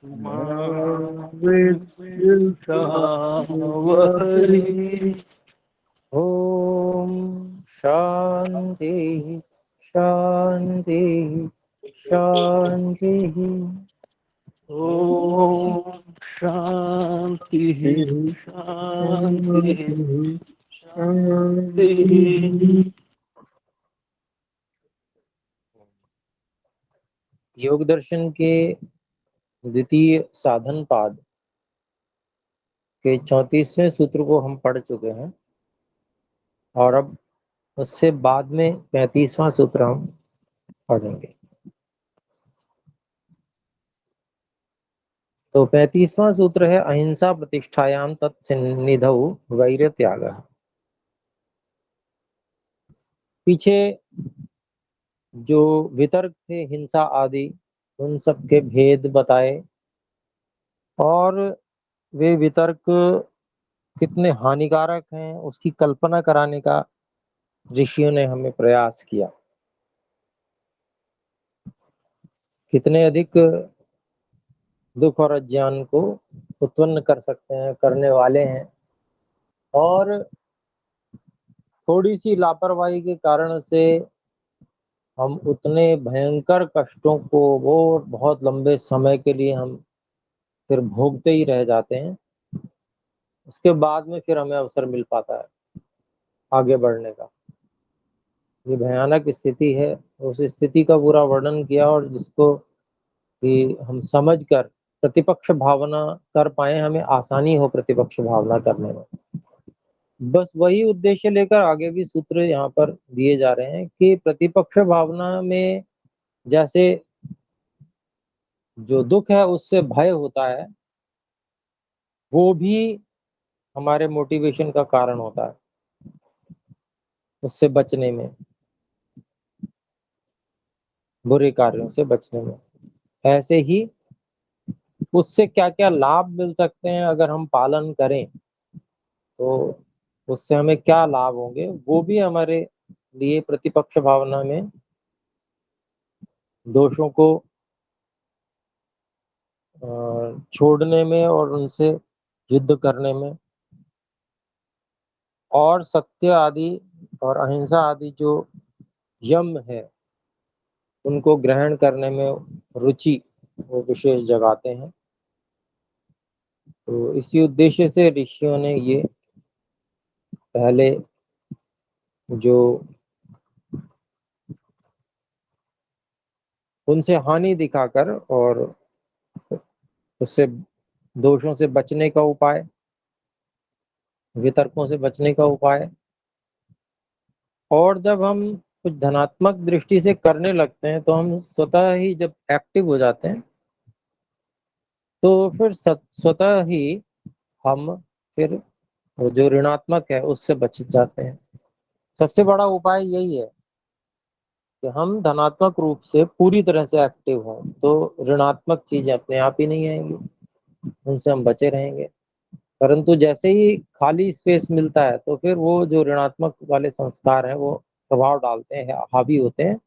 महावृषावरी। ओम शांति शांति शांति। ओम शांति शांति शांति। योग दर्शन के द्वितीय साधन पाद के 34वें सूत्र को हम पढ़ चुके हैं और अब उससे बाद में 35वां सूत्र हम पढ़ेंगे। तो 35वां सूत्र है अहिंसा प्रतिष्ठायाम तत्सन्निधौ वैर त्याग। पीछे जो वितर्क थे हिंसा आदि उन सब के भेद बताए और वे वितर्क कितने हानिकारक हैं उसकी कल्पना कराने का ऋषियों ने हमें प्रयास किया। कितने अधिक दुख और अज्ञान को उत्पन्न कर सकते हैं, करने वाले हैं, और थोड़ी सी लापरवाही के कारण से हम उतने भयंकर कष्टों को वो बहुत लंबे समय के लिए हम फिर भोगते ही रह जाते हैं। उसके बाद में फिर हमें अवसर मिल पाता है आगे बढ़ने का। ये भयानक स्थिति है। उस स्थिति का पूरा वर्णन किया और जिसको कि हम समझ कर प्रतिपक्ष भावना कर पाए, हमें आसानी हो प्रतिपक्ष भावना करने में। बस वही उद्देश्य लेकर आगे भी सूत्र यहाँ पर दिए जा रहे हैं कि प्रतिपक्ष भावना में जैसे जो दुख है उससे भय होता है, वो भी हमारे मोटिवेशन का कारण होता है उससे बचने में, बुरे कार्यों से बचने में। ऐसे ही उससे क्या क्या लाभ मिल सकते हैं अगर हम पालन करें, तो उससे हमें क्या लाभ होंगे वो भी हमारे लिए प्रतिपक्ष भावना में दोषों को छोड़ने में और उनसे युद्ध करने में और सत्य आदि और अहिंसा आदि जो यम है उनको ग्रहण करने में रुचि वो विशेष जगाते हैं। तो इसी उद्देश्य से ऋषियों ने ये पहले जो उनसे हानि दिखाकर और उससे दोषों से बचने का उपाय, वितर्कों से बचने का उपाय, और जब हम कुछ धनात्मक दृष्टि से करने लगते हैं तो हम स्वतः ही जब एक्टिव हो जाते हैं तो फिर स्वतः ही हम फिर वो जो ऋणात्मक है उससे बच जाते हैं। सबसे बड़ा उपाय यही है कि हम धनात्मक रूप से पूरी तरह से एक्टिव हों, तो ऋणात्मक चीजें अपने आप ही नहीं आएंगी, उनसे हम बचे रहेंगे। परंतु जैसे ही खाली स्पेस मिलता है तो फिर वो जो ऋणात्मक वाले संस्कार हैं वो प्रभाव डालते हैं, हावी होते हैं,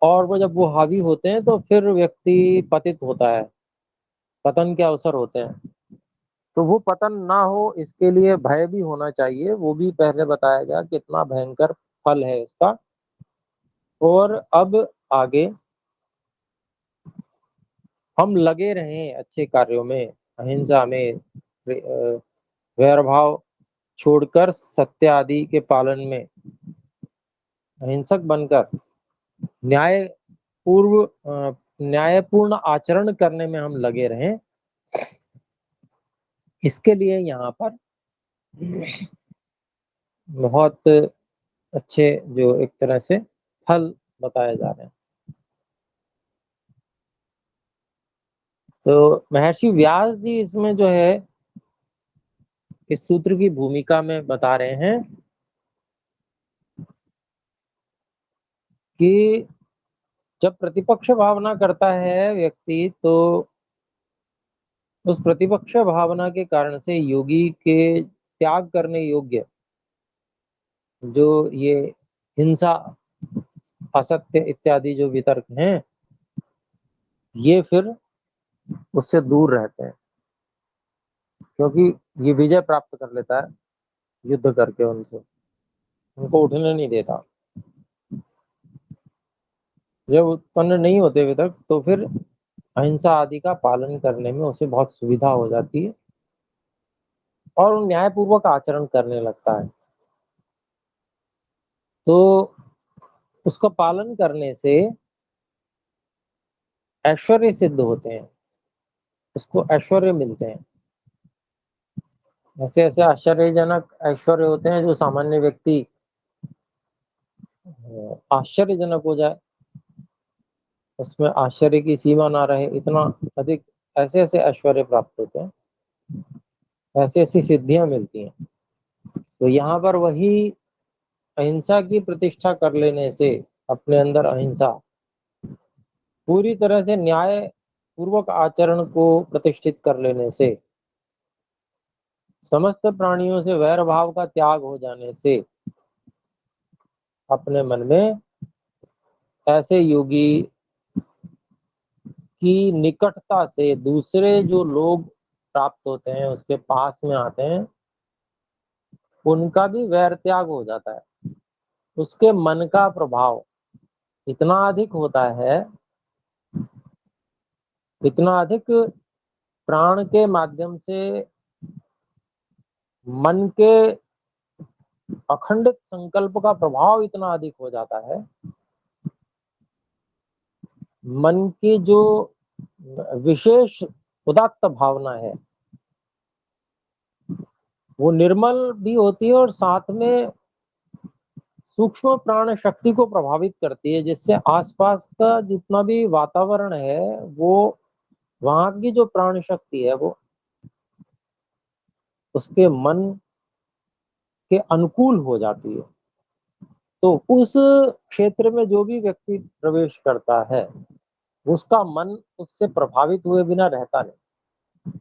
और वो जब वो हावी होते हैं तो फिर व्यक्ति पतित होता है, पतन के अवसर होते हैं। तो वो पतन ना हो इसके लिए भय भी होना चाहिए, वो भी पहले बताया गया कितना भयंकर फल है इसका। और अब आगे हम लगे रहें अच्छे कार्यों में, अहिंसा में, वैरभाव छोड़कर सत्य आदि के पालन में अहिंसक बनकर न्याय पूर्व न्यायपूर्ण आचरण करने में हम लगे रहें। इसके लिए यहाँ पर बहुत अच्छे जो एक तरह से फल बताए जा रहे हैं। तो महर्षि व्यास जी इसमें जो है इस सूत्र की भूमिका में बता रहे हैं कि जब प्रतिपक्ष भावना करता है व्यक्ति तो उस प्रतिपक्ष भावना के कारण से योगी के त्याग करने योग्य जो ये हिंसा, असत्य इत्यादि जो वितर्क हैं, ये फिर उससे दूर रहते हैं, क्योंकि ये विजय प्राप्त कर लेता है युद्ध करके उनसे, उनको उठने नहीं देता। जब उत्पन्न नहीं होते अभी तक, तो फिर अहिंसा आदि का पालन करने में उसे बहुत सुविधा हो जाती है और वो न्यायपूर्वक आचरण करने लगता है। तो उसका पालन करने से ऐश्वर्य सिद्ध होते हैं, उसको ऐश्वर्य मिलते हैं। ऐसे ऐसे आश्चर्यजनक ऐश्वर्य होते हैं जो सामान्य व्यक्ति आश्चर्यजनक हो जाए, उसमें आश्चर्य की सीमा ना रहे, इतना अधिक ऐसे ऐसे ऐश्वर्य प्राप्त होते हैं, ऐसी ऐसी सिद्धियां मिलती हैं। तो यहाँ पर वही अहिंसा की प्रतिष्ठा कर लेने से, अपने अंदर अहिंसा पूरी तरह से न्याय पूर्वक आचरण को प्रतिष्ठित कर लेने से, समस्त प्राणियों से वैर भाव का त्याग हो जाने से, अपने मन में ऐसे योगी की निकटता से दूसरे जो लोग प्राप्त होते हैं, उसके पास में आते हैं, उनका भी वैर त्याग हो जाता है। उसके मन का प्रभाव इतना अधिक होता है, इतना अधिक प्राण के माध्यम से मन के अखंडित संकल्प का प्रभाव इतना अधिक हो जाता है, मन की जो विशेष उदात्त भावना है वो निर्मल भी होती है और साथ में सूक्ष्म प्राण शक्ति को प्रभावित करती है, जिससे आसपास का जितना भी वातावरण है वो, वहां की जो प्राण शक्ति है वो उसके मन के अनुकूल हो जाती है। तो उस क्षेत्र में जो भी व्यक्ति प्रवेश करता है, उसका मन उससे प्रभावित हुए बिना रहता नहीं,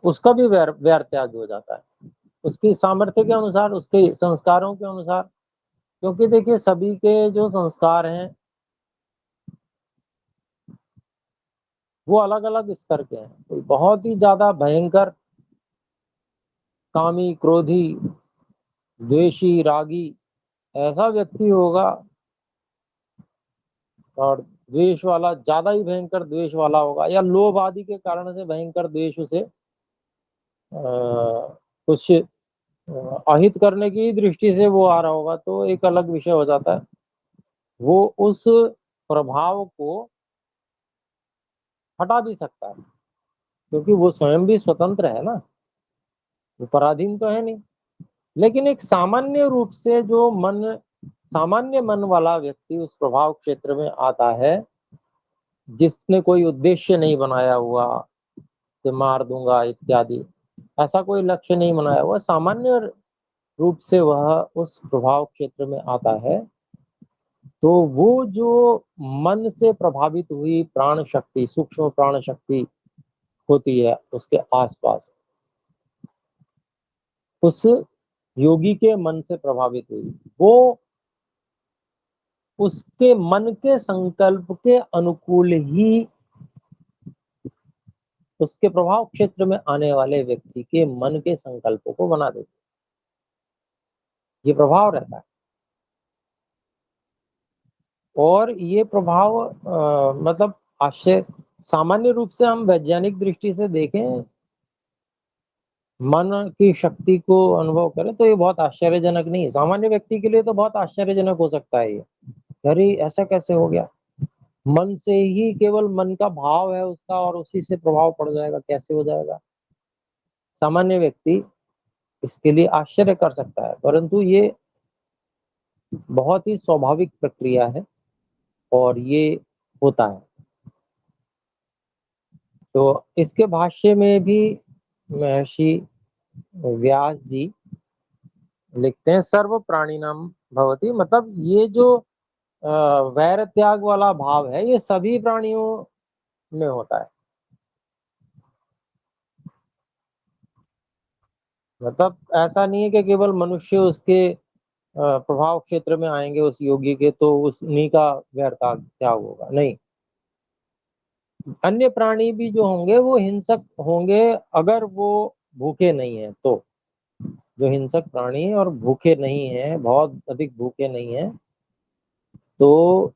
उसका भी वैर वैर त्याग हो जाता है, उसकी सामर्थ्य के अनुसार, उसके संस्कारों के अनुसार। क्योंकि देखिए सभी के जो संस्कार हैं वो अलग अलग स्तर के हैं। कोई बहुत ही ज्यादा भयंकर कामी, क्रोधी, द्वेषी, रागी ऐसा व्यक्ति होगा, और द्वेष वाला ज्यादा ही भयंकर द्वेष वाला होगा, या लोभ आदि के कारण से भयंकर द्वेष उसे कुछ अहित करने की दृष्टि से वो आ रहा होगा, तो एक अलग विषय हो जाता है। वो उस प्रभाव को हटा भी सकता है, क्योंकि वो स्वयं भी स्वतंत्र है ना, वो पराधीन तो है नहीं। लेकिन एक सामान्य रूप से जो मन, सामान्य मन वाला व्यक्ति उस प्रभाव क्षेत्र में आता है, जिसने कोई उद्देश्य नहीं बनाया हुआ कि मार दूंगा इत्यादि, ऐसा कोई लक्ष्य नहीं बनाया हुआ, सामान्य रूप से वह उस प्रभाव क्षेत्र में आता है, तो वो जो मन से प्रभावित हुई प्राण शक्ति, सूक्ष्म प्राण शक्ति होती है उसके आसपास, उस योगी के मन से प्रभावित हुई, वो उसके मन के संकल्प के अनुकूल ही उसके प्रभाव क्षेत्र में आने वाले व्यक्ति के मन के संकल्पों को बना देती है। ये प्रभाव रहता है। और ये प्रभाव मतलब आश्चर्य, सामान्य रूप से हम वैज्ञानिक दृष्टि से देखें, मन की शक्ति को अनुभव करें, तो ये बहुत आश्चर्यजनक नहीं है। सामान्य व्यक्ति के लिए तो बहुत आश्चर्यजनक हो सकता है ये, अरे ऐसा कैसे हो गया, मन से ही, केवल मन का भाव है उसका और उसी से प्रभाव पड़ जाएगा, कैसे हो जाएगा। सामान्य व्यक्ति इसके लिए आश्चर्य कर सकता है, परंतु ये बहुत ही स्वाभाविक प्रक्रिया है और ये होता है। तो इसके भाष्य में भी महर्षि व्यास जी लिखते हैं, सर्व प्राणिनाम भवति, मतलब ये जो वैर त्याग वाला भाव है ये सभी प्राणियों में होता है। मतलब ऐसा नहीं है कि केवल मनुष्य उसके प्रभाव क्षेत्र में आएंगे उस योगी के, तो उस उन्हीं का वैर त्याग होगा, नहीं। अन्य प्राणी भी जो होंगे वो हिंसक होंगे अगर वो भूखे नहीं है तो। जो हिंसक प्राणी है और भूखे नहीं है, बहुत अधिक भूखे नहीं है, तो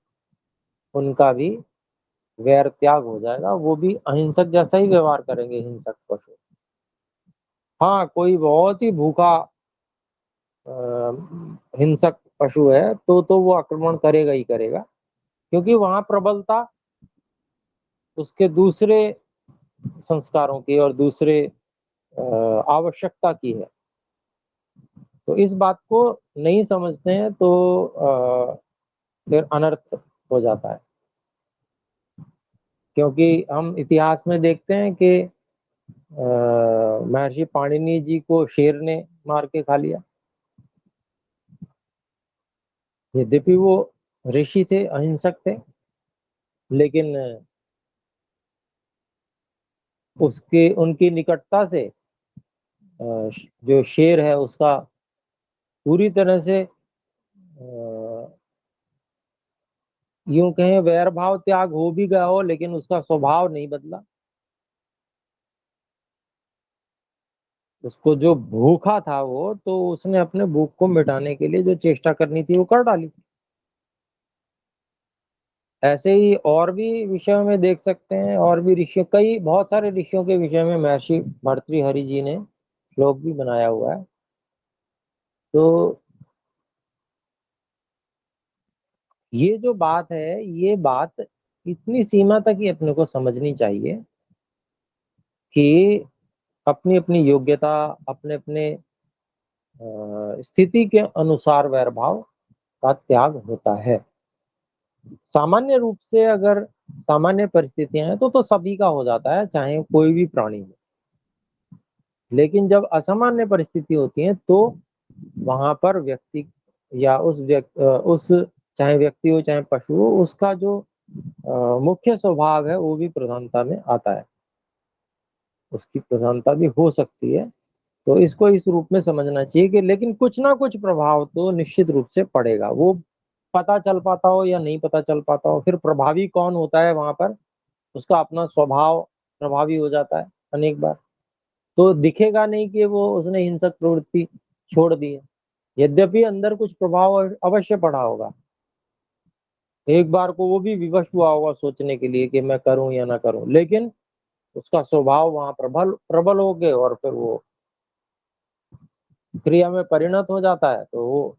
उनका भी वैर त्याग हो जाएगा, वो भी अहिंसक जैसा ही व्यवहार करेंगे हिंसक पशु। हाँ, कोई बहुत ही भूखा अ, हिंसक पशु है तो वो आक्रमण करेगा ही करेगा, क्योंकि वहां प्रबलता उसके दूसरे संस्कारों की और दूसरे आवश्यकता की है। तो इस बात को नहीं समझते हैं तो फिर अनर्थ हो जाता है। क्योंकि हम इतिहास में देखते हैं कि महर्षि पाणिनि जी को शेर ने मार के खा लिया। यद्यपि वो ऋषि थे, अहिंसक थे, लेकिन उसके उनकी निकटता से जो शेर है उसका पूरी तरह से यूं कहें वैर भाव त्याग हो भी गया हो, लेकिन उसका स्वभाव नहीं बदला। उसको जो भूखा था वो, तो उसने अपने भूख को मिटाने के लिए जो चेष्टा करनी थी वो कर डाली। ऐसे ही और भी विषयों में देख सकते हैं, और भी ऋषि, कई बहुत सारे ऋषियों के विषय में महर्षि भर्तृहरि जी ने श्लोक भी बनाया हुआ है। तो ये जो बात है, ये बात इतनी सीमा तक ही अपने को समझनी चाहिए कि अपनी अपनी योग्यता, अपने अपने स्थिति के अनुसार वैर भाव का त्याग होता है। सामान्य रूप से अगर सामान्य परिस्थितियां हैं तो सभी का हो जाता है, चाहे कोई भी प्राणी हो। लेकिन जब असामान्य परिस्थिति होती है तो वहां पर व्यक्ति या उस चाहे व्यक्ति हो चाहे पशु हो, उसका जो मुख्य स्वभाव है वो भी प्रधानता में आता है, उसकी प्रधानता भी हो सकती है। तो इसको इस रूप में समझना चाहिए कि लेकिन कुछ ना कुछ प्रभाव तो निश्चित रूप से पड़ेगा, वो पता चल पाता हो या नहीं पता चल पाता हो। फिर प्रभावी कौन होता है वहां पर, उसका अपना स्वभाव प्रभावी हो जाता है अनेक बार। तो दिखेगा नहीं कि वो उसने हिंसक प्रवृत्ति छोड़ दी है, यद्यपि अंदर कुछ प्रभाव अवश्य पड़ा होगा। एक बार को वो भी विवश हुआ होगा सोचने के लिए कि मैं करूं या ना करूं, लेकिन उसका स्वभाव वहां प्रबल प्रबल हो गए और फिर वो क्रिया में परिणत हो जाता है। तो वो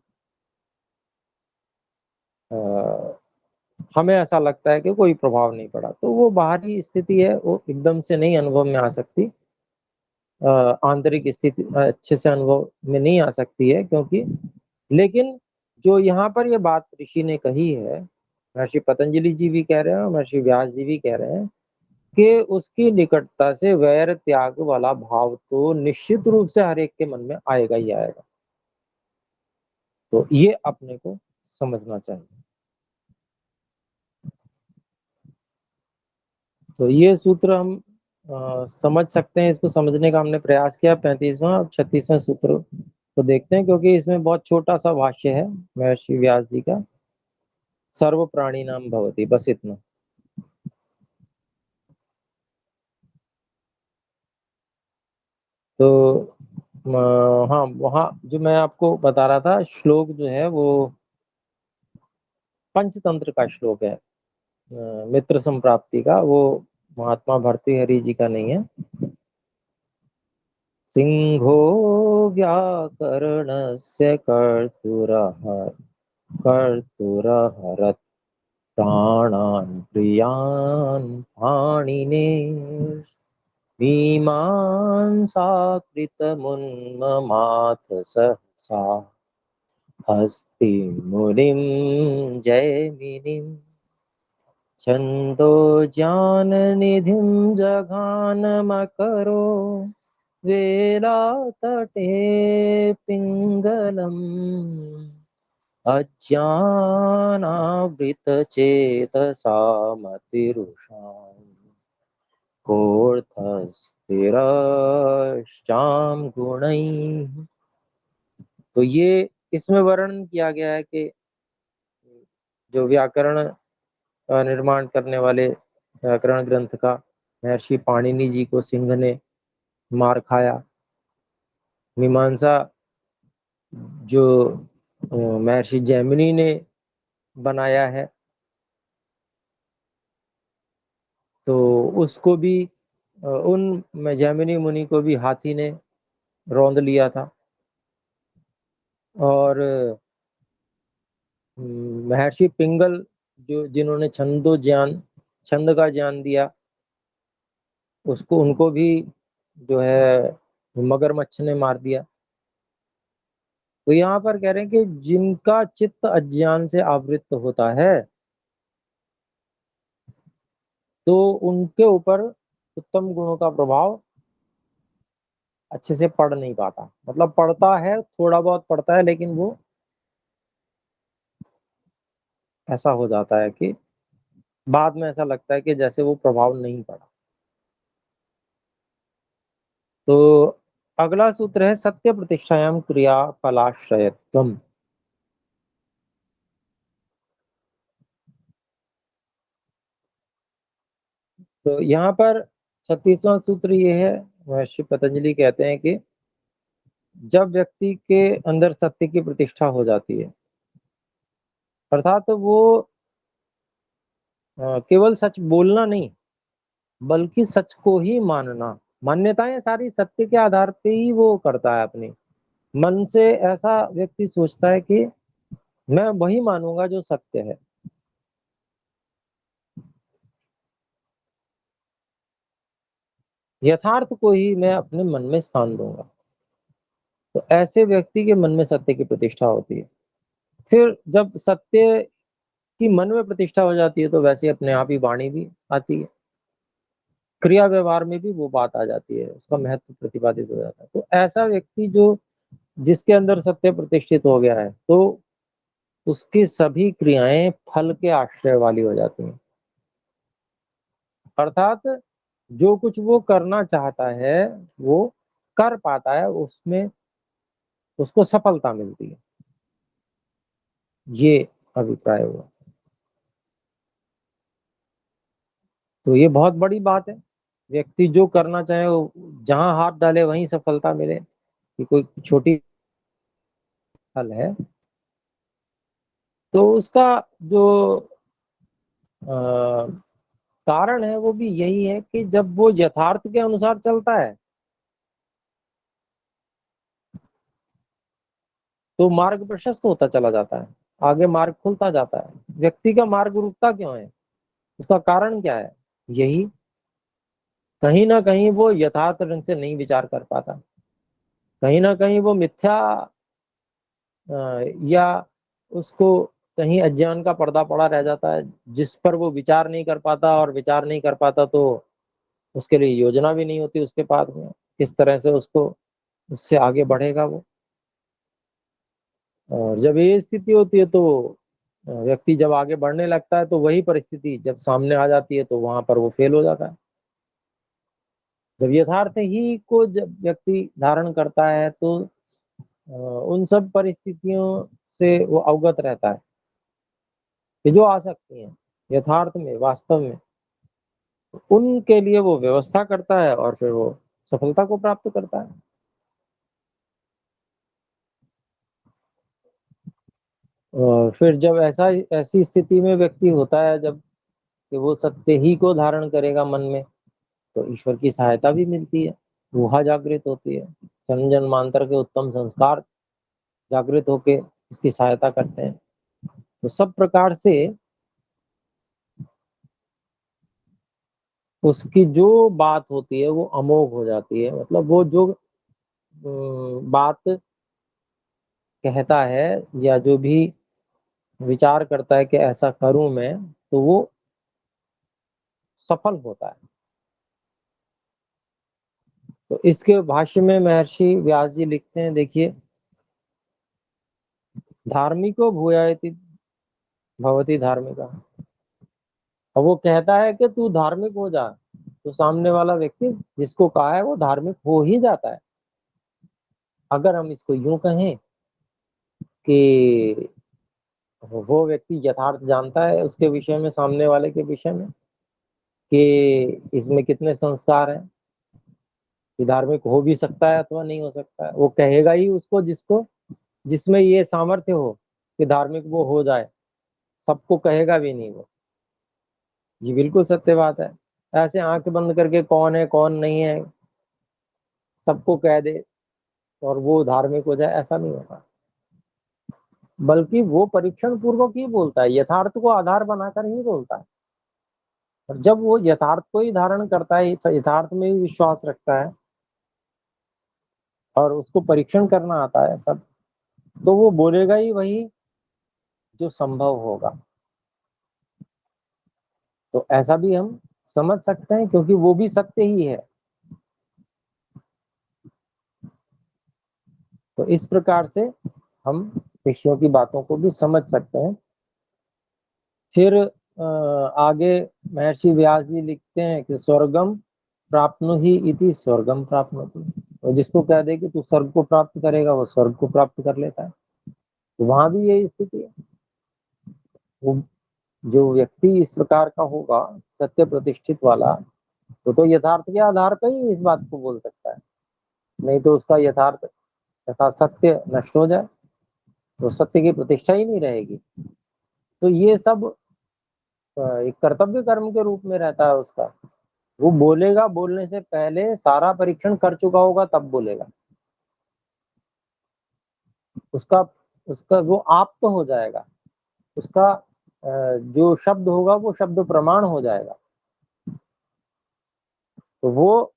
हमें ऐसा लगता है कि कोई प्रभाव नहीं पड़ा, तो वो बाहरी स्थिति है, वो एकदम से नहीं अनुभव में आ सकती। आंतरिक स्थिति अच्छे से अनुभव में नहीं आ सकती है, क्योंकि लेकिन जो यहाँ पर ये बात ऋषि ने कही है, महर्षि पतंजलि जी भी कह रहे हैं और महर्षि व्यास जी भी कह रहे हैं कि उसकी निकटता से वैर त्याग वाला भाव तो निश्चित रूप से हर एक के मन में आएगा ही आएगा। तो ये अपने को समझना चाहिए। तो ये सूत्र हम समझ सकते हैं, इसको समझने का हमने प्रयास किया। 35वां और 36वां सूत्र को देखते हैं, क्योंकि इसमें बहुत छोटा सा भाष्य है महर्षि व्यास जी का। सर्व प्राणी नाम भवती, बस इतना। तो हाँ, वहाँ जो मैं आपको बता रहा था श्लोक जो है वो पंचतंत्र का श्लोक है, मित्र संप्राप्ति का। वो महात्मा भर्तृहरि जी का नहीं है। सिंहो व्याकरणस्य कर्तुरहरत् प्राणान् प्रियान् पाणिने मीमांसा कृतमुन्ममाथ सहसा हस्ति मुनिं जैमिनिम् छन्दो ज्ञाननिधिं जघानमकरो वेलातटे पिङ्गलम् अज्ञानावृतचेतसा मतिरुषाम् कोऽर्थस्थिरश्चां गुणैः। तो ये इसमें वर्णन किया गया है कि जो व्याकरण का निर्माण करने वाले व्याकरण ग्रंथ का। महर्षि पाणिनि जी को सिंह ने मार खाया। मीमांसा जो महर्षि जैमिनी ने बनाया है, तो उसको भी उन जैमिनी मुनि को भी हाथी ने रौंद लिया था। और महर्षि पिंगल जो जिन्होंने छंद का ज्ञान दिया, उसको उनको भी जो है मगरमच्छ ने मार दिया। तो यहाँ पर कह रहे हैं कि जिनका चित्त अज्ञान से आवृत्त होता है, तो उनके ऊपर उत्तम गुणों का प्रभाव अच्छे से पड़ नहीं पाता। मतलब पड़ता है, थोड़ा बहुत पड़ता है, लेकिन वो ऐसा हो जाता है कि बाद में ऐसा लगता है कि जैसे वो प्रभाव नहीं पड़ा। तो अगला सूत्र है सत्य प्रतिष्ठायाम क्रिया फलाश्रयत्वम। तो यहाँ पर 36वां सूत्र ये है, महर्षि पतंजलि कहते हैं कि जब व्यक्ति के अंदर सत्य की प्रतिष्ठा हो जाती है, अर्थात वो केवल सच बोलना नहीं, बल्कि सच को ही मानना, मान्यताएं सारी सत्य के आधार पे ही वो करता है। अपने मन से ऐसा व्यक्ति सोचता है कि मैं वही मानूंगा जो सत्य है, यथार्थ को ही मैं अपने मन में स्थान दूंगा। तो ऐसे व्यक्ति के मन में सत्य की प्रतिष्ठा होती है। फिर जब सत्य की मन में प्रतिष्ठा हो जाती है, तो वैसे अपने आप ही वाणी भी आती है, क्रिया व्यवहार में भी वो बात आ जाती है, उसका महत्व प्रतिपादित हो जाता है। तो ऐसा व्यक्ति जो जिसके अंदर सत्य प्रतिष्ठित हो गया है, तो उसकी सभी क्रियाएं फल के आश्रय वाली हो जाती हैं। अर्थात जो कुछ वो करना चाहता है, वो कर पाता है, उसमें उसको सफलता मिलती है। ये अभिप्राय हुआ। तो ये बहुत बड़ी बात है। व्यक्ति जो करना चाहे, वो जहां हाथ डाले वहीं सफलता मिले, कि कोई छोटी फल है। तो उसका जो अ, कारण है वो भी यही है कि जब वो यथार्थ के अनुसार चलता है, तो मार्ग प्रशस्त होता चला जाता है, आगे मार्ग खुलता जाता है। व्यक्ति का मार्ग रुकता क्यों है, उसका कारण क्या है? यही, कहीं ना कहीं वो यथार्थ ढंग से नहीं विचार कर पाता, कहीं ना कहीं वो मिथ्या या उसको कहीं अज्ञान का पर्दा पड़ा रह जाता है, जिस पर वो विचार नहीं कर पाता। और विचार नहीं कर पाता तो उसके लिए योजना भी नहीं होती उसके पास में, किस तरह से उसको उससे आगे बढ़ेगा वो। और जब ये स्थिति होती है, तो व्यक्ति जब आगे बढ़ने लगता है, तो वही परिस्थिति जब सामने आ जाती है, तो वहां पर वो फेल हो जाता है। जब यथार्थ ही को जब व्यक्ति धारण करता है, तो उन सब परिस्थितियों से वो अवगत रहता है कि जो आ सकती हैं यथार्थ में, वास्तव में, उनके लिए वो व्यवस्था करता है, और फिर वो सफलता को प्राप्त करता है। और फिर जब ऐसी स्थिति में व्यक्ति होता है, जब कि वो सत्य ही को धारण करेगा मन में, तो ईश्वर की सहायता भी मिलती है, गुहा जागृत होती है, जन्म जन्मांतर के उत्तम संस्कार जागृत होके उसकी सहायता करते हैं। तो सब प्रकार से उसकी जो बात होती है वो अमोघ हो जाती है। मतलब वो जो बात कहता है, या जो भी विचार करता है कि ऐसा करूं मैं, तो वो सफल होता है। तो इसके भाष्य में महर्षि व्यास जी लिखते हैं, देखिए, धार्मिको भूयायति भवति धार्मिका। और वो कहता है कि तू धार्मिक हो जा, तो सामने वाला व्यक्ति जिसको कहा है वो धार्मिक हो ही जाता है। अगर हम इसको यूं कहें कि वो व्यक्ति यथार्थ जानता है उसके विषय में, सामने वाले के विषय में, कि इसमें कितने संस्कार हैं, कि धार्मिक हो भी सकता है अथवा नहीं हो सकता है। वो कहेगा ही उसको जिसको जिसमें ये सामर्थ्य हो कि धार्मिक वो हो जाए, सबको कहेगा भी नहीं वो। ये बिल्कुल सत्य बात है। ऐसे आंख बंद करके कौन है कौन नहीं है सबको कह दे और वो धार्मिक हो जाए, ऐसा नहीं होगा। बल्कि वो परीक्षण पूर्वक ही बोलता है, यथार्थ को आधार बनाकर ही बोलता है। और जब वो यथार्थ को ही धारण करता है, यथार्थ में ही विश्वास रखता है और उसको परीक्षण करना आता है सब, तो वो बोलेगा ही वही जो संभव होगा। तो ऐसा भी हम समझ सकते हैं, क्योंकि वो भी सत्य ही है। तो इस प्रकार से हम ऋषियों की बातों को भी समझ सकते हैं। फिर आगे महर्षि व्यास जी लिखते हैं कि स्वर्गम प्राप्नुहि इति स्वर्गम प्राप्नोति। और जिसको कह दे कि तू स्वर्ग को प्राप्त करेगा, वो स्वर्ग को प्राप्त कर लेता है। तो वहां भी यही स्थिति है। वो जो व्यक्ति इस प्रकार का होगा, सत्य प्रतिष्ठित वाला, तो यथार्थ के आधार पर ही इस बात को बोल सकता है। नहीं तो उसका यथार्थ तथा सत्य नष्ट हो जाए तो सत्य की प्रतिष्ठा ही नहीं रहेगी। तो ये सब एक कर्तव्य कर्म के रूप में रहता है उसका। वो बोलेगा, बोलने से पहले सारा परीक्षण कर चुका होगा तब बोलेगा। उसका उसका वो आप तो हो जाएगा, उसका जो शब्द होगा वो शब्द प्रमाण हो जाएगा। तो वो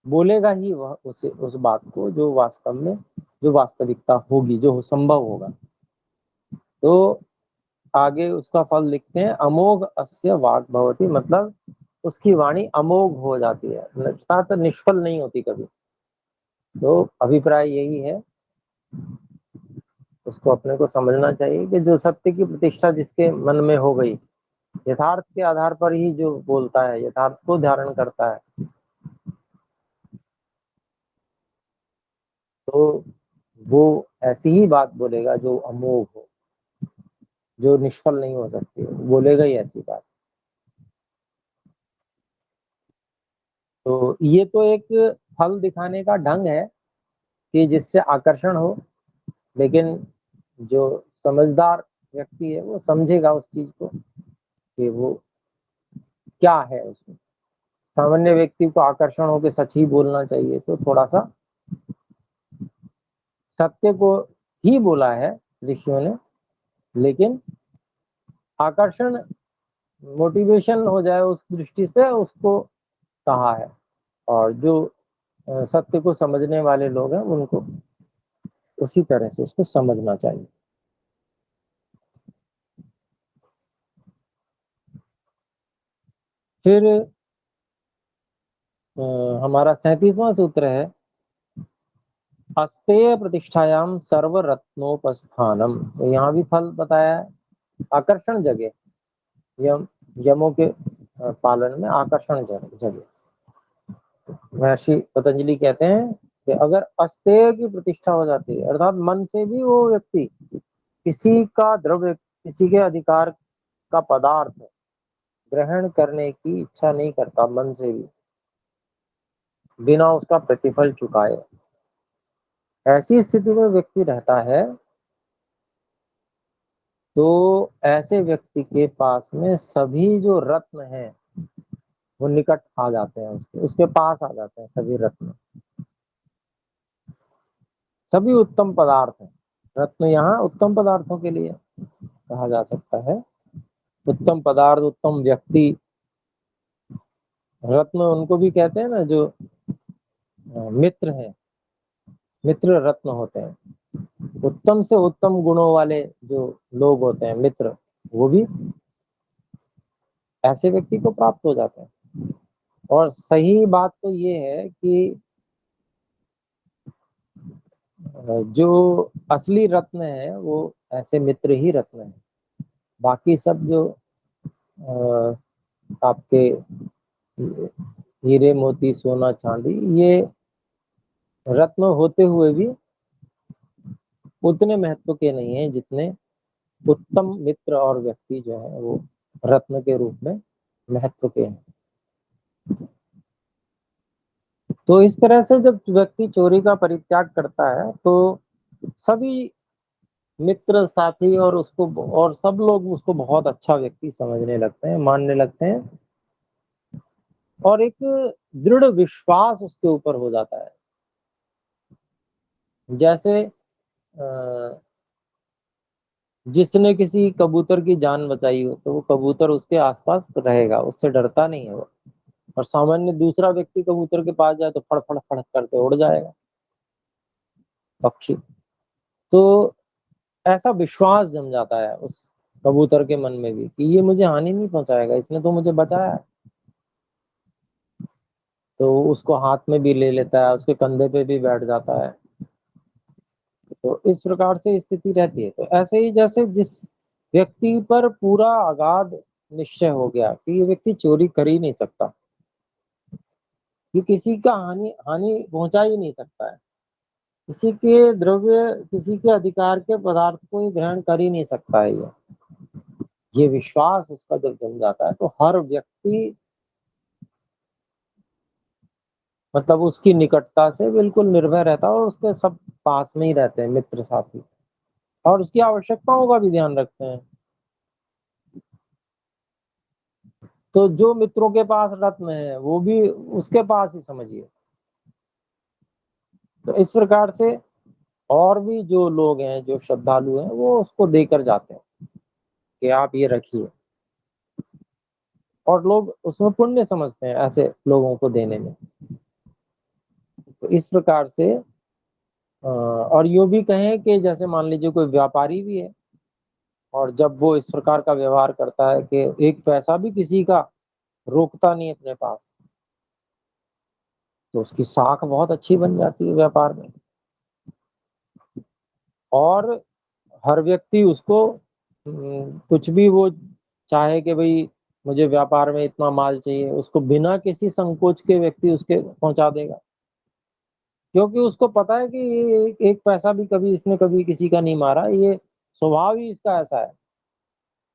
बोलेगा ही वह उस बात को जो वास्तव में, जो वास्तविकता होगी, जो संभव होगा। तो आगे उसका फल लिखते हैं, अमोघ अस्य वाक् भवति, मतलब उसकी वाणी अमोघ हो जाती है, अर्थात निष्फल नहीं होती कभी। तो अभिप्राय यही है, उसको अपने को समझना चाहिए कि जो सत्य की प्रतिष्ठा जिसके मन में हो गई, यथार्थ के आधार पर ही जो बोलता है, यथार्थ को धारण करता है, तो वो ऐसी ही बात बोलेगा जो अमोघ हो, जो निष्फल नहीं हो सकती, बोलेगा ही ऐसी बात। तो ये तो एक फल दिखाने का ढंग है कि जिससे आकर्षण हो, लेकिन जो समझदार व्यक्ति है वो समझेगा उस चीज को कि वो क्या है उसमें। सामान्य व्यक्ति को आकर्षण हो के सच ही बोलना चाहिए, तो थोड़ा सा सत्य को ही बोला है ऋषियों ने, लेकिन आकर्षण मोटिवेशन हो जाए उस दृष्टि से उसको कहा है। और जो सत्य को समझने वाले लोग हैं उनको उसी तरह से उसको समझना चाहिए। फिर हमारा 37वां सूत्र है, अस्तेय प्रतिष्ठायाम सर्व रत्नोपस्थानम। तो यहाँ भी फल बताया है, आकर्षण जगह, यम यमों के पालन में आकर्षण जगह। महर्षि पतंजलि कहते हैं कि अगर अस्तेय की प्रतिष्ठा हो जाती है, अर्थात मन से भी वो व्यक्ति किसी का द्रव्य, किसी के अधिकार का पदार्थ ग्रहण करने की इच्छा नहीं करता, मन से भी, बिना उसका प्रतिफल चुकाए, ऐसी स्थिति में व्यक्ति रहता है, तो ऐसे व्यक्ति के पास में सभी जो रत्न हैं वो निकट आ जाते हैं, उसके पास आ जाते हैं सभी रत्न, सभी उत्तम पदार्थ हैं। रत्न यहाँ उत्तम पदार्थों के लिए कहा जा सकता है। उत्तम पदार्थ, उत्तम व्यक्ति, रत्न उनको भी कहते हैं ना जो मित्र हैं, मित्र रत्न होते हैं। उत्तम से उत्तम गुणों वाले जो लोग होते हैं मित्र, वो भी ऐसे व्यक्ति को प्राप्त हो जाते हैं। और सही बात तो ये है कि जो असली रत्न है वो ऐसे मित्र ही रत्न है। बाकी सब जो आपके हीरे मोती सोना चांदी, ये रत्न होते हुए भी उतने महत्व के नहीं है जितने उत्तम मित्र और व्यक्ति जो है वो रत्न के रूप में महत्व के हैं। तो इस तरह से जब व्यक्ति चोरी का परित्याग करता है तो सभी मित्र साथी और उसको और सब लोग उसको बहुत अच्छा व्यक्ति समझने लगते हैं, मानने लगते हैं, और एक दृढ़ विश्वास उसके ऊपर हो जाता है। जैसे जिसने किसी कबूतर की जान बचाई हो तो वो कबूतर उसके आसपास रहेगा, उससे डरता नहीं है वो। और सामान्य दूसरा व्यक्ति कबूतर के पास जाए तो फड़ फड़ फड़ करके उड़ जाएगा पक्षी। तो ऐसा विश्वास जम जाता है उस कबूतर के मन में भी कि ये मुझे हानि नहीं पहुंचाएगा, इसने तो मुझे बचाया है। तो उसको हाथ में भी ले लेता है, उसके कंधे पे भी बैठ जाता है। तो इस प्रकार से स्थिति रहती है। तो ऐसे ही जैसे जिस व्यक्ति पर पूरा अगाध निश्चय हो गया कि ये व्यक्ति चोरी कर ही नहीं सकता, ये किसी का हानि हानि पहुंचा ही नहीं सकता है, किसी के द्रव्य किसी के अधिकार के पदार्थ को ही ग्रहण कर ही नहीं सकता है, ये विश्वास उसका जब जम जाता है तो हर व्यक्ति मतलब उसकी निकटता से बिल्कुल निर्भय रहता है और उसके सब पास में ही रहते हैं मित्र साथी, और उसकी आवश्यकताओं का भी ध्यान रखते हैं। तो जो मित्रों के पास रत्न है वो भी उसके पास ही समझिए। तो इस प्रकार से और भी जो लोग हैं जो श्रद्धालु हैं वो उसको देकर जाते हैं कि आप ये रखिए, और लोग उसमें पुण्य समझते हैं ऐसे लोगों को देने में। तो इस प्रकार से और यूं भी कहें कि जैसे मान लीजिए कोई व्यापारी भी है और जब वो इस प्रकार का व्यवहार करता है कि एक पैसा भी किसी का रोकता नहीं अपने पास, तो उसकी साख बहुत अच्छी बन जाती है व्यापार में। और हर व्यक्ति उसको कुछ भी वो चाहे कि भाई मुझे व्यापार में इतना माल चाहिए, उसको बिना किसी संकोच के व्यक्ति उसके पहुंचा देगा, क्योंकि उसको पता है कि ये एक पैसा भी कभी इसने कभी किसी का नहीं मारा, ये स्वभाव ही इसका ऐसा है,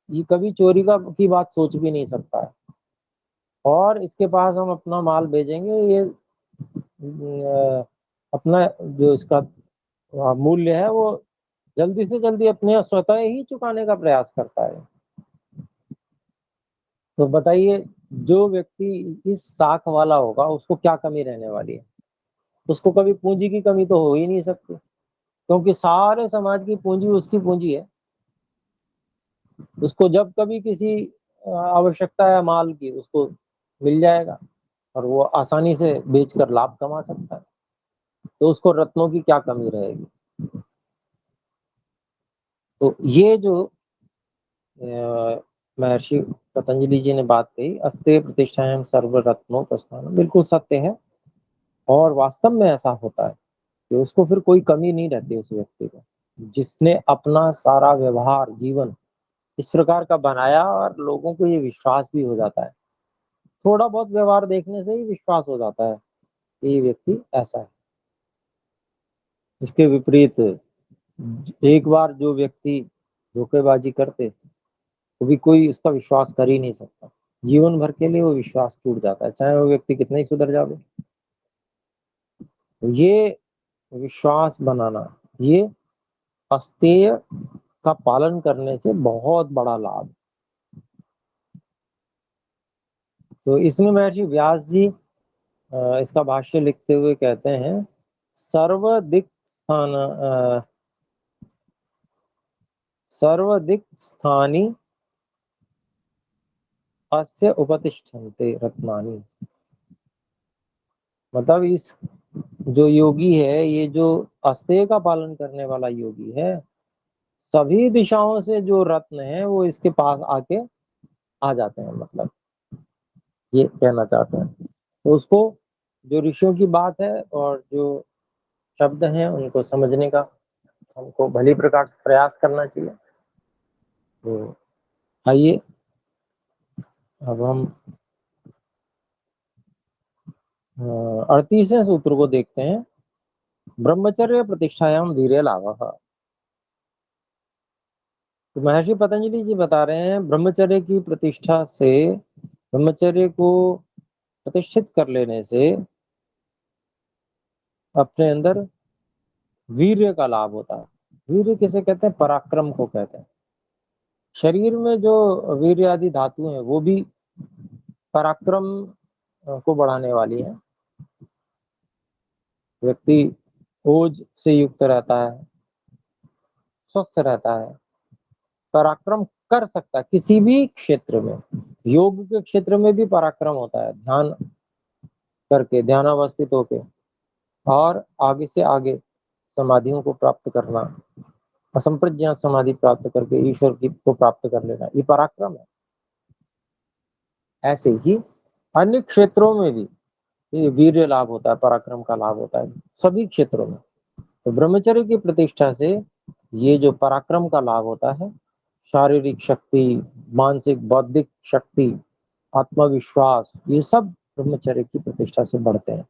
ये कभी चोरी का की बात सोच भी नहीं सकता है। और इसके पास हम अपना माल भेजेंगे, ये अपना जो इसका मूल्य है वो जल्दी से जल्दी अपने स्वतः ही चुकाने का प्रयास करता है। तो बताइए, जो व्यक्ति इस साख वाला होगा उसको क्या कमी रहने वाली है? उसको कभी पूंजी की कमी तो हो ही नहीं सकती, क्योंकि सारे समाज की पूंजी उसकी पूंजी है। उसको जब कभी किसी आवश्यकता है माल की, उसको मिल जाएगा और वो आसानी से बेचकर लाभ कमा सकता है। तो उसको रत्नों की क्या कमी रहेगी? तो ये जो महर्षि पतंजलि जी ने बात कही, अस्ते प्रतिष्ठायाम सर्व रत्नों प्रस्थान, बिल्कुल सत्य है। और वास्तव में ऐसा होता है कि उसको फिर कोई कमी नहीं रहती उस व्यक्ति को, जिसने अपना सारा व्यवहार जीवन इस प्रकार का बनाया और लोगों को ये विश्वास भी हो जाता है। थोड़ा बहुत व्यवहार देखने से ही विश्वास हो जाता है कि ये व्यक्ति ऐसा है। इसके विपरीत एक बार जो व्यक्ति धोखेबाजी करते, कभी कोई उसका विश्वास कर ही नहीं सकता, जीवन भर के लिए वो विश्वास टूट जाता है, चाहे वो व्यक्ति कितना ही सुधर जावे। ये विश्वास बनाना, ये अस्तेय का पालन करने से बहुत बड़ा लाभ। तो इसमें महर्षि व्यास जी इसका भाष्य लिखते हुए कहते हैं, सर्वदिक स्थान सर्वदिक स्थानी अस्य उपतिष्ठन्ते रत्नानि। मतलब इस जो योगी है, ये जो अस्तेय का पालन करने वाला योगी है, सभी दिशाओं से जो रत्न है वो इसके पास आके आ जाते हैं, मतलब ये कहना चाहते हैं। तो उसको जो ऋषियों की बात है और जो शब्द हैं उनको समझने का हमको भली प्रकार से प्रयास करना चाहिए। तो आइए अब हम 38वें सूत्र को देखते हैं। ब्रह्मचर्य प्रतिष्ठायाम वीर्य लाभः। तो महर्षि पतंजलि जी बता रहे हैं ब्रह्मचर्य की प्रतिष्ठा से ब्रह्मचर्य को प्रतिष्ठित कर लेने से अपने अंदर वीर्य का लाभ होता है। वीर्य किसे कहते हैं? पराक्रम को कहते हैं। शरीर में जो वीर्य आदि धातु हैं वो भी पराक्रम को बढ़ाने वाली है। व्यक्ति ओज से युक्त रहता है, स्वस्थ रहता है, पराक्रम कर सकता है किसी भी क्षेत्र में। योग के क्षेत्र में भी पराक्रम होता है, ध्यान करके, ध्यानावस्थित होके और आगे से आगे समाधियों को प्राप्त करना, असंप्रज्ञात समाधि प्राप्त करके ईश्वर की को प्राप्त कर लेना, ये पराक्रम है। ऐसे ही अन्य क्षेत्रों में भी ये वीर्य लाभ होता है, पराक्रम का लाभ होता है सभी क्षेत्रों में। तो ब्रह्मचर्य की प्रतिष्ठा से ये जो पराक्रम का लाभ होता है, शारीरिक शक्ति, मानसिक बौद्धिक शक्ति, आत्मविश्वास, ये सब ब्रह्मचर्य की प्रतिष्ठा से बढ़ते हैं।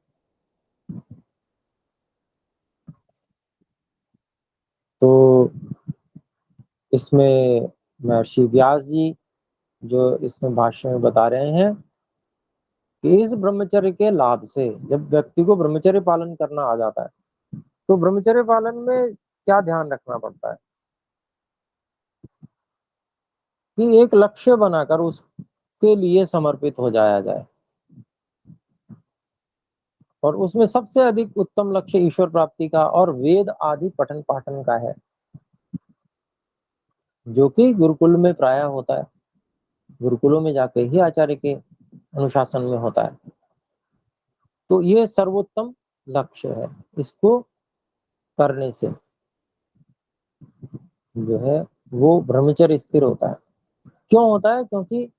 तो इसमें महर्षि व्यास जी जो इसमें भाष्य में बता रहे हैं कि इस ब्रह्मचर्य के लाभ से जब व्यक्ति को ब्रह्मचर्य पालन करना आ जाता है तो ब्रह्मचर्य पालन में क्या ध्यान रखना पड़ता है कि एक लक्ष्य बनाकर उसके लिए समर्पित हो जाया जाए, और उसमें सबसे अधिक उत्तम लक्ष्य ईश्वर प्राप्ति का और वेद आदि पठन पाठन का है, जो कि गुरुकुल में प्रायः होता है। गुरुकुलों में जाके ही आचार्य के अनुशासन में होता है। तो ये सर्वोत्तम लक्ष्य है। इसको करने से जो है वो ब्रह्मचर्य स्थिर होता है। क्यों होता है? क्योंकि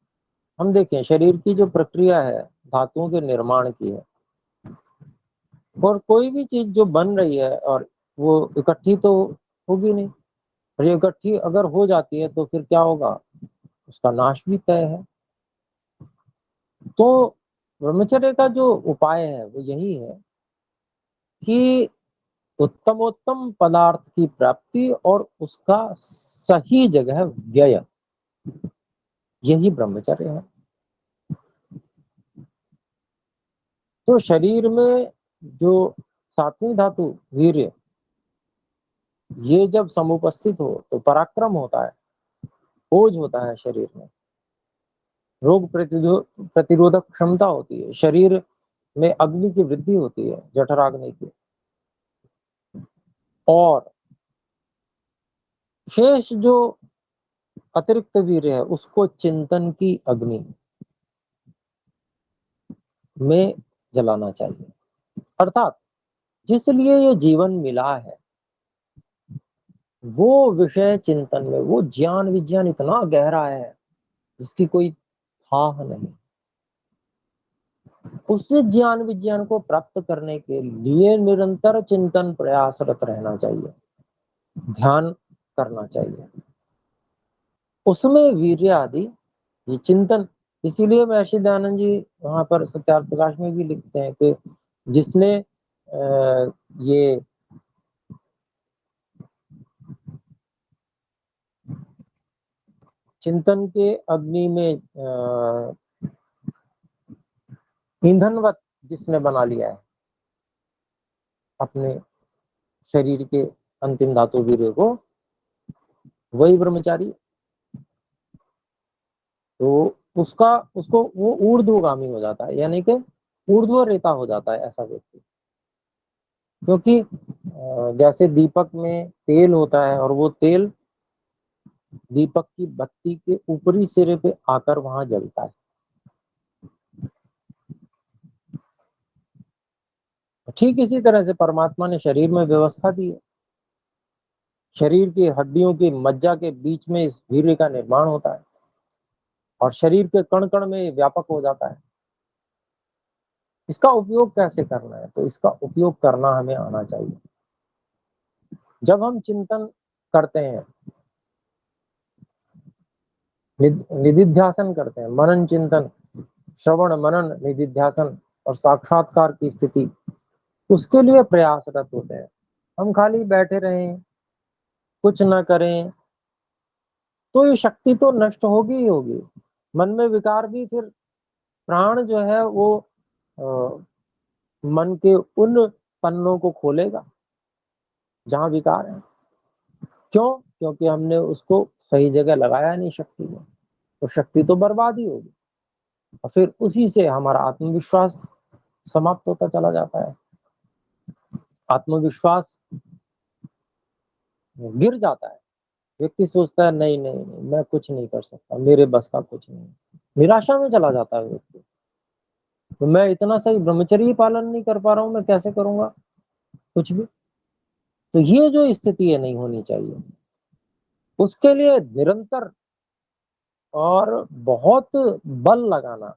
हम देखें शरीर की जो प्रक्रिया है धातुओं के निर्माण की है, और कोई भी चीज जो बन रही है और वो इकट्ठी तो होगी नहीं, और ये इकट्ठी अगर हो जाती है तो फिर क्या होगा? उसका नाश भी तय है। तो ब्रह्मचर्य का जो उपाय है वो यही है कि उत्तमोत्तम पदार्थ की प्राप्ति और उसका सही जगह व्यय, यही ब्रह्मचर्य है। तो शरीर में जो सातवीं धातु वीर्य, ये जब समुपस्थित हो तो पराक्रम होता है, ओज होता है शरीर में, रोग प्रतिरोधक क्षमता होती है, शरीर में अग्नि की वृद्धि होती है, जठराग्नि की। और शेष जो अतिरिक्त वीर्य है उसको चिंतन की अग्नि में जलाना चाहिए। अर्थात जिस लिए ये जीवन मिला है वो विषय चिंतन में, वो ज्ञान विज्ञान इतना गहरा है जिसकी कोई थाह नहीं, उस ज्ञान विज्ञान को प्राप्त करने के लिए निरंतर चिंतन प्रयासरत रहना चाहिए, ध्यान करना चाहिए। उसमें वीर्य आदि ये चिंतन, इसीलिए महर्षि दयानंद जी वहां पर सत्यार्थ प्रकाश में भी लिखते हैं कि जिसने ये चिंतन के अग्नि में ईंधनवत जिसने बना लिया है अपने शरीर के अंतिम धातु वीर्य को, वही ब्रह्मचारी। तो उसको वो ऊर्ध्वगामी हो जाता है, यानी कि ऊर्ध्व रेता हो जाता है ऐसा व्यक्ति। क्योंकि जैसे दीपक में तेल होता है और वो तेल दीपक की बत्ती के ऊपरी सिरे पे आकर वहां जलता है, ठीक इसी तरह से परमात्मा ने शरीर में व्यवस्था दी है। शरीर की हड्डियों की मज्जा के बीच में इस वीर्य का निर्माण होता है और शरीर के कण कण में व्यापक हो जाता है। इसका उपयोग कैसे करना है? तो इसका उपयोग करना हमें आना चाहिए। जब हम चिंतन करते हैं, निधिध्यासन करते हैं, मनन चिंतन, श्रवण मनन निधिध्यासन और साक्षात्कार की स्थिति, उसके लिए प्रयासरत होते हैं। हम खाली बैठे रहें, कुछ न करें, तो ये शक्ति तो नष्ट होगी ही होगी। मन में विकार भी फिर प्राण जो है वो अ, मन के उन पन्नों को खोलेगा जहां विकार है। क्यों? क्योंकि हमने उसको सही जगह लगाया नहीं शक्ति में, तो शक्ति तो बर्बाद ही होगी, और फिर उसी से हमारा आत्मविश्वास समाप्त होता चला जाता है। आत्मविश्वास गिर जाता है। व्यक्ति सोचता है नहीं नहीं नहीं, मैं कुछ नहीं कर सकता, मेरे बस का कुछ नहीं। निराशा में चला जाता है व्यक्ति। तो मैं इतना सही ब्रह्मचर्य पालन नहीं कर पा रहा हूँ, मैं कैसे करूंगा कुछ भी। तो ये जो स्थिति है नहीं होनी चाहिए। उसके लिए निरंतर और बहुत बल लगाना,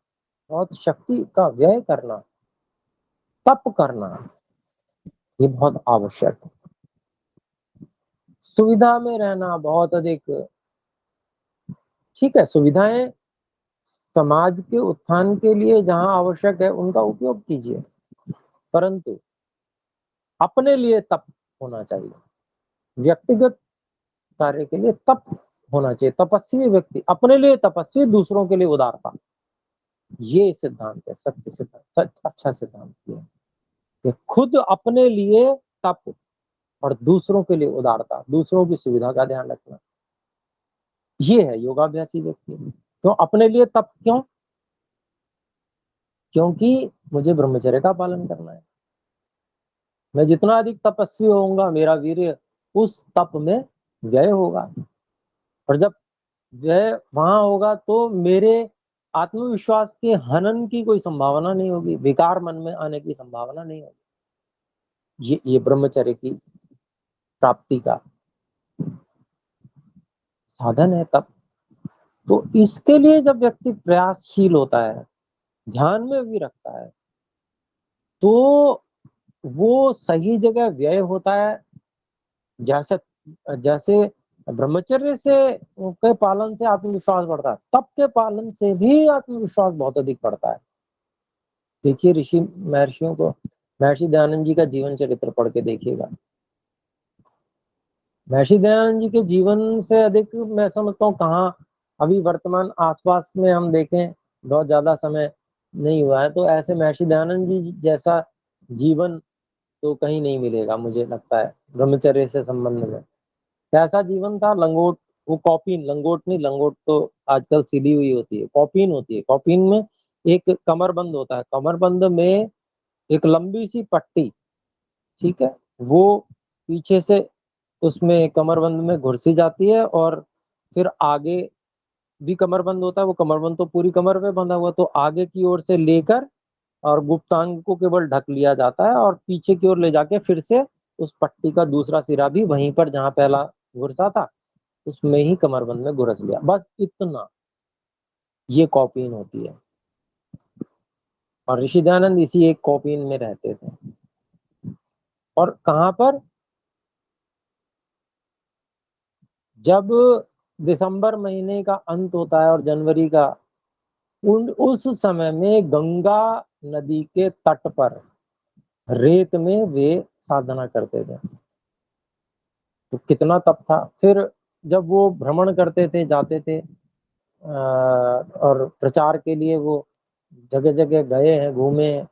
बहुत शक्ति का व्यय करना, तप करना, ये बहुत आवश्यक है। सुविधा में रहना बहुत अधिक ठीक है, सुविधाएं समाज के उत्थान के लिए जहां आवश्यक है उनका उपयोग कीजिए, परंतु अपने लिए तप होना चाहिए। व्यक्तिगत कार्य के लिए तप होना चाहिए। तपस्वी व्यक्ति अपने लिए तपस्वी, दूसरों के लिए उदारता। ये सिद्धांत है, सत्य सिद्धांत, सच अच्छा सिद्धांत ये है कि खुद अपने लिए तप और दूसरों के लिए उदारता, दूसरों की सुविधा का ध्यान रखना। ये है योगाभ्यासी व्यक्ति। तो अपने लिए तप क्यों? क्योंकि मुझे ब्रह्मचर्य का पालन करना है। मैं जितना अधिक तपस्वी होऊंगा, मेरा वीर्य उस तप में व्यय होगा, और जब व्यय वहां होगा तो मेरे आत्मविश्वास के हनन की कोई संभावना नहीं होगी, विकार मन में आने की संभावना नहीं होगी। ये ब्रह्मचर्य की प्राप्ति का साधन है तप। तो इसके लिए जब व्यक्ति प्रयासशील होता है, ध्यान में भी रखता है, तो वो सही जगह व्यय होता है। जैसे जैसे ब्रह्मचर्य से के पालन से आत्मविश्वास बढ़ता है, तप के पालन से भी आत्मविश्वास बहुत अधिक बढ़ता है। देखिए ऋषि महर्षियों को, महर्षि दयानंद जी का जीवन चरित्र पढ़ के देखिएगा। महर्षि दयानंद जी के जीवन से अधिक मैं समझता हूँ कहाँ अभी वर्तमान आसपास में हम देखें, बहुत ज्यादा समय नहीं हुआ है, तो ऐसे महर्षि दयानंद जी जैसा जीवन तो कहीं नहीं मिलेगा मुझे लगता है ब्रह्मचर्य से संबंध में। कैसा जीवन था? लंगोट, वो कॉपीन, लंगोट नहीं, लंगोट तो आजकल सीधी हुई होती है, कॉपीन होती है। कॉपीन में एक कमरबंद होता है, कमरबंद में एक लंबी सी पट्टी, ठीक है, वो पीछे से उसमें कमरबंद में घुर्सी जाती है, और फिर आगे भी कमरबंद होता है। वो कमरबंद तो पूरी कमर पे बंधा हुआ, तो आगे की ओर से लेकर और गुप्तांग को केवल ढक लिया जाता है, और पीछे की ओर ले जाके फिर से उस पट्टी का दूसरा सिरा भी वहीं पर जहां पहला घुरसा था उसमें ही कमरबंद में घुरस लिया, बस इतना। ये कॉपीन होती है, और ऋषि दयानंद इसी एक कॉपीन में रहते थे। और कहां पर? जब दिसंबर महीने का अंत होता है और जनवरी का, उस समय में गंगा नदी के तट पर रेत में वे साधना करते थे। तो कितना तप था। फिर जब वो भ्रमण करते थे, जाते थे, और प्रचार के लिए वो जगह जगह गए हैं, घूमे हैं,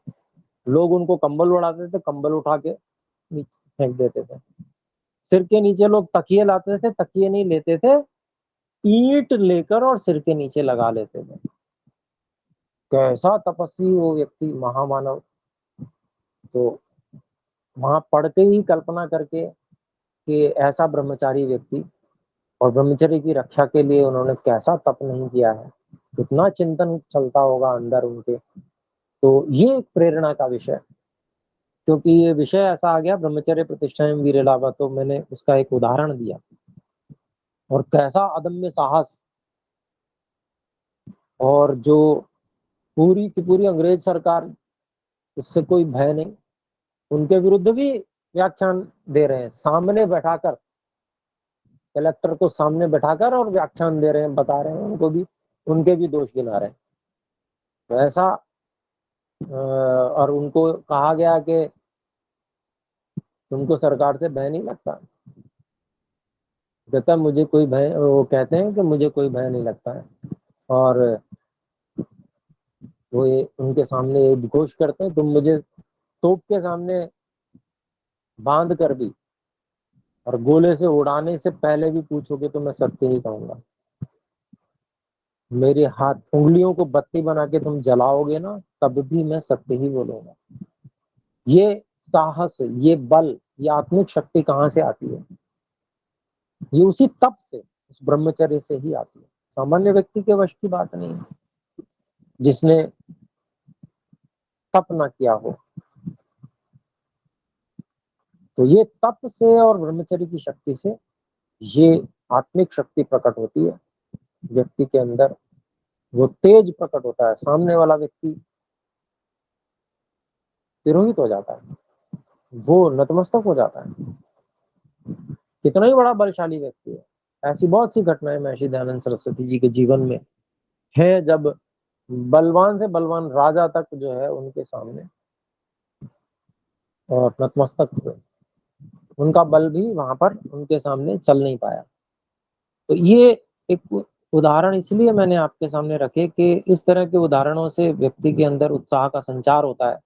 लोग उनको कंबल उड़ाते थे, कंबल उठा के नीचे फेंक देते थे। सिर के नीचे लोग तकिए लाते थे, तकिए नहीं लेते थे, ईंट लेकर और सिर के नीचे लगा लेते थे। कैसा तपस्वी वो व्यक्ति, महामानव। तो वहां पढ़ के ही कल्पना करके कि ऐसा ब्रह्मचारी व्यक्ति, और ब्रह्मचर्य की रक्षा के लिए उन्होंने कैसा तप नहीं किया है, कितना चिंतन चलता होगा अंदर उनके। तो ये एक प्रेरणा का विषय, क्योंकि ये विषय ऐसा आ गया ब्रह्मचर्य प्रतिष्ठान वीर लाभा, तो मैंने उसका एक उदाहरण दिया। और कैसा अदम्य साहस, और जो पूरी की पूरी अंग्रेज सरकार, उससे कोई भय नहीं, उनके विरुद्ध भी व्याख्यान दे रहे हैं, सामने बैठाकर, कलेक्टर को सामने बैठाकर और व्याख्यान दे रहे हैं, बता रहे हैं उनको भी, उनके भी दोष गिना रहे हैं। तो ऐसा और उनको कहा गया कि तुमको सरकार से भय नहीं लगता? कहता मुझे कोई भय, वो कहते हैं कि मुझे कोई भय नहीं लगता है। और वो ये उनके सामने उद्घोष करते हैं, तुम मुझे तोप के सामने बांध कर भी और गोले से उड़ाने से पहले भी पूछोगे तो मैं सत्य ही कहूंगा। मेरे हाथ उंगलियों को बत्ती बना के तुम जलाओगे ना, तब भी मैं सत्य ही बोलूंगा। ये साहस, ये बल, ये आत्मिक शक्ति कहाँ से आती है? ये उसी तप से, उस ब्रह्मचर्य से ही आती है। सामान्य व्यक्ति के वश की बात नहीं है, जिसने तप ना किया हो। तो ये तप से और ब्रह्मचर्य की शक्ति से ये आत्मिक शक्ति प्रकट होती है व्यक्ति के अंदर। वो तेज प्रकट होता है, सामने वाला व्यक्ति तिरोहित हो जाता है, वो नतमस्तक हो जाता है। कितना ही बड़ा बलशाली व्यक्ति है। ऐसी बहुत सी घटनाएं महर्षि दयानंद सरस्वती जी के जीवन में है, जब बलवान से बलवान राजा तक जो है उनके सामने और नतमस्तक हुए। उनका बल भी वहां पर उनके सामने चल नहीं पाया। तो ये एक उदाहरण इसलिए मैंने आपके सामने रखे कि इस तरह के उदाहरणों से व्यक्ति के अंदर उत्साह का संचार होता है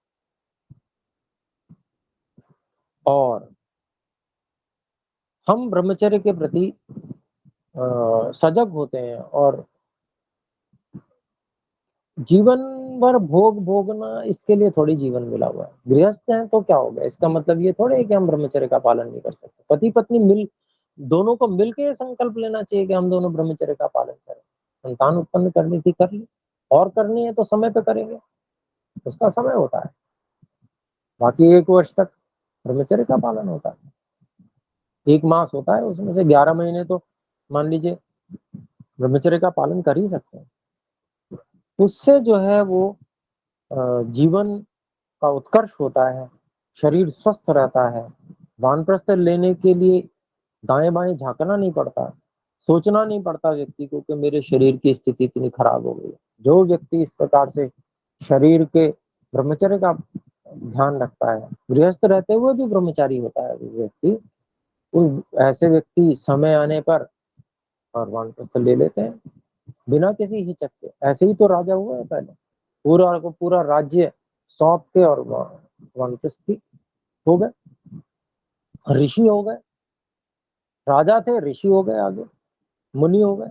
और हम ब्रह्मचर्य के प्रति सजग होते हैं। और जीवन भर भोग भोगना, इसके लिए थोड़ी जीवन मिला हुआ है। गृहस्थ हैं तो क्या हो गया, इसका मतलब ये थोड़े है कि हम ब्रह्मचर्य का पालन नहीं कर सकते। पति पत्नी मिल दोनों को मिलकर संकल्प लेना चाहिए कि हम दोनों ब्रह्मचर्य का पालन करें। संतान उत्पन्न करनी थी कर ली, और करनी है तो समय पे करेंगे, उसका समय होता है। बाकी 1 वर्ष तक ब्रह्मचर्य का पालन होता है, 1 मास होता है, उसमें से 11 महीने तो मान लीजिए ब्रह्मचर्य का पालन कर ही सकते हैं। उससे जो है वो जीवन का उत्कर्ष होता है, शरीर स्वस्थ रहता है। वानप्रस्थ लेने के लिए दाएं बाएं झांकना नहीं पड़ता, सोचना नहीं पड़ता व्यक्ति को कि मेरे शरीर की स्थिति इतनी खराब हो गई। जो व्यक्ति इस प्रकार से शरीर के ब्रह्मचर्य का ध्यान रखता है, गृहस्थ रहते हुए भी ब्रह्मचारी होता है वो व्यक्ति, उस ऐसे व्यक्ति समय आने पर और वानप्रस्थ ले लेते हैं बिना किसी हिचक के। ऐसे ही तो राजा हुआ है पहले, पूरा को पूरा राज्य सौंप के और वानप्रस्थी हो गए, ऋषि हो गए। राजा थे, ऋषि हो गए, आगे मुनि हो गए।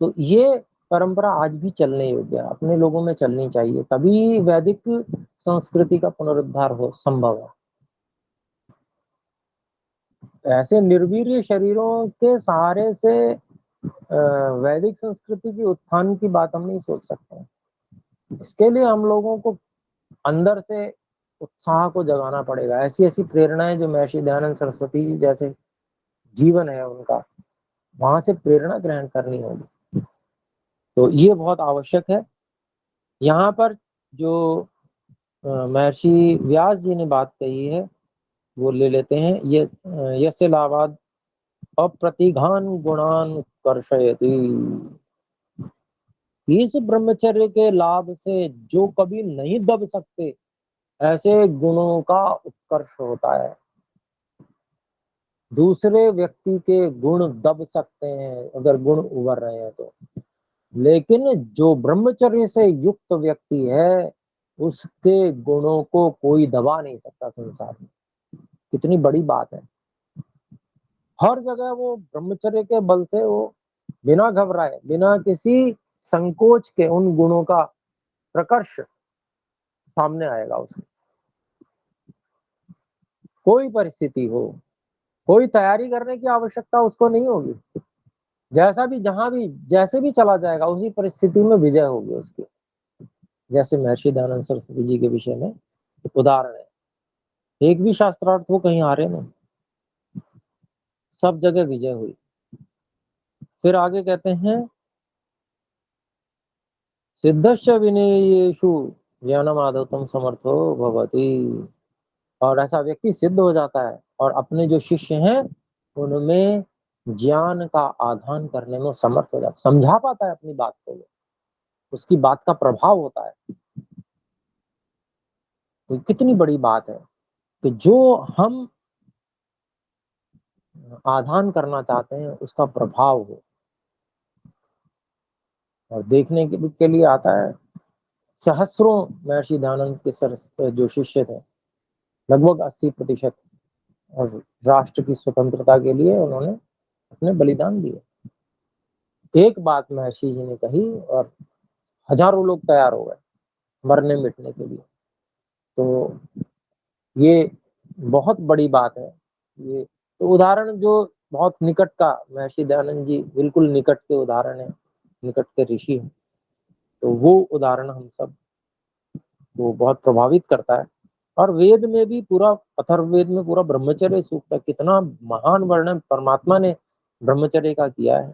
तो ये परंपरा आज भी चलने योग्य है, अपने लोगों में चलनी चाहिए, तभी वैदिक संस्कृति का पुनरुद्धार हो संभव है। ऐसे निर्वीर्य शरीरों के सहारे से वैदिक संस्कृति की उत्थान की बात हम नहीं सोच सकते। इसके लिए हम लोगों को अंदर से उत्साह को जगाना पड़ेगा। ऐसी ऐसी प्रेरणाएं जो महर्षि दयानंद सरस्वती जी जैसे जीवन है उनका, वहां से प्रेरणा ग्रहण करनी होगी। तो ये बहुत आवश्यक है। यहाँ पर जो महर्षि व्यास जी ने बात कही है वो ले लेते हैं। ये यस्य लाभाद अप्रतिघान गुणान कर्षयति। इस ब्रह्मचर्य के लाभ से जो कभी नहीं दब सकते, ऐसे गुणों का उत्कर्ष होता है। दूसरे व्यक्ति के गुण दब सकते हैं अगर गुण उभर रहे हैं तो, लेकिन जो ब्रह्मचर्य से युक्त व्यक्ति है उसके गुणों को कोई दबा नहीं सकता संसार में। कितनी बड़ी बात है। हर जगह वो ब्रह्मचर्य के बल से वो बिना घबराए, बिना किसी संकोच के उन गुणों का प्रकर्ष सामने आएगा उसके। कोई परिस्थिति हो, कोई तैयारी करने की आवश्यकता उसको नहीं होगी। जैसा भी जहां भी जैसे भी चला जाएगा उसी परिस्थिति में विजय होगी उसकी। जैसे महर्षि दयानंद सरस्वती जी के विषय में उदाहरण है, एक भी शास्त्रार्थ वो कहीं हारे नहीं, सब जगह विजय हुई। फिर आगे कहते हैं सिद्धश्च विनयेषु ज्ञानमाधवतम समर्थो भवति। और ऐसा व्यक्ति सिद्ध हो जाता है और अपने जो शिष्य हैं उनमें ज्ञान का आदान करने में समर्थ हो जाता है, समझा पाता है अपनी बात को, उसकी बात का प्रभाव होता है। तो कितनी बड़ी बात है कि जो हम आदान करना चाहते हैं उसका प्रभाव हो। और देखने के लिए आता है सहस्रों महर्षि दयानंद के जो शिष्य थे, लगभग 80%, और राष्ट्र की स्वतंत्रता के लिए उन्होंने अपने बलिदान दिए। एक बात महर्षि जी ने कही और हजारों लोग तैयार हो गए मरने मिटने के लिए। तो ये बहुत बड़ी बात है। ये तो उदाहरण जो बहुत निकट का, महर्षि दयानंद जी बिल्कुल निकट के उदाहरण है, निकट के ऋषि हैं। तो वो उदाहरण हम सब को बहुत प्रभावित करता है। और वेद में भी पूरा, अथर्ववेद में पूरा ब्रह्मचर्य सूक्त है। कितना महान वर्णन परमात्मा ने ब्रह्मचर्य का किया है।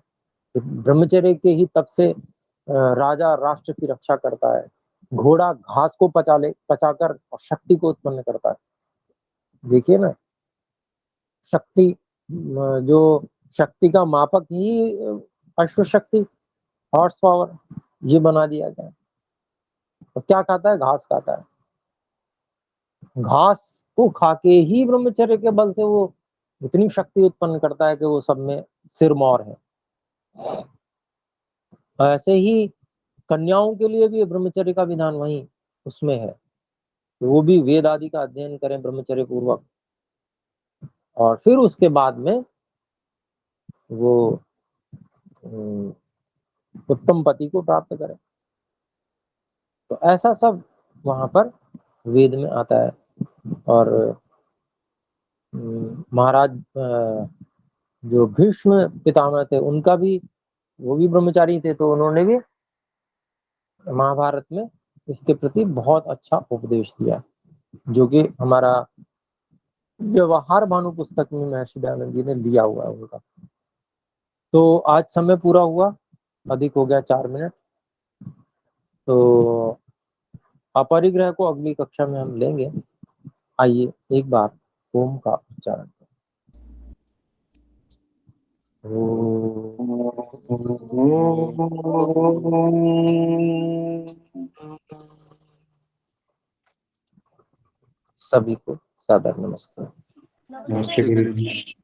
ब्रह्मचर्य के ही तब से राजा राष्ट्र की रक्षा करता है। घोड़ा घास को पचाकर और शक्ति को उत्पन्न करता है। देखिए ना, शक्ति, जो शक्ति का मापक ही अश्व शक्ति, हॉर्स पावर, ये बना दिया गया। तो क्या खाता है? घास खाता है। घास को खा के ही ब्रह्मचर्य के बल से वो इतनी शक्ति उत्पन्न करता है कि वो सब में सिरमौर है। ऐसे ही कन्याओं के लिए भी ब्रह्मचर्य का विधान वही उसमें है। वो भी वेद आदि का अध्ययन करें ब्रह्मचर्य पूर्वक, और फिर उसके बाद में वो उत्तम पति को प्राप्त करें। तो ऐसा सब वहां पर वेद में आता है। और महाराज जो भीष्म पितामह थे, उनका भी, वो भी ब्रह्मचारी थे, तो उन्होंने भी महाभारत में इसके प्रति बहुत अच्छा उपदेश दिया, जो कि हमारा व्यवहार भानु पुस्तक में महर्षि दयानंद जी ने लिया हुआ है उनका। तो आज समय पूरा हुआ, अधिक हो गया 4 मिनट। तो अपरिग्रह को अगली कक्षा में हम लेंगे। आइए एक बार ओम का उच्चारण। सभी को सादर नमस्ते। नमस्ते गुरु जी।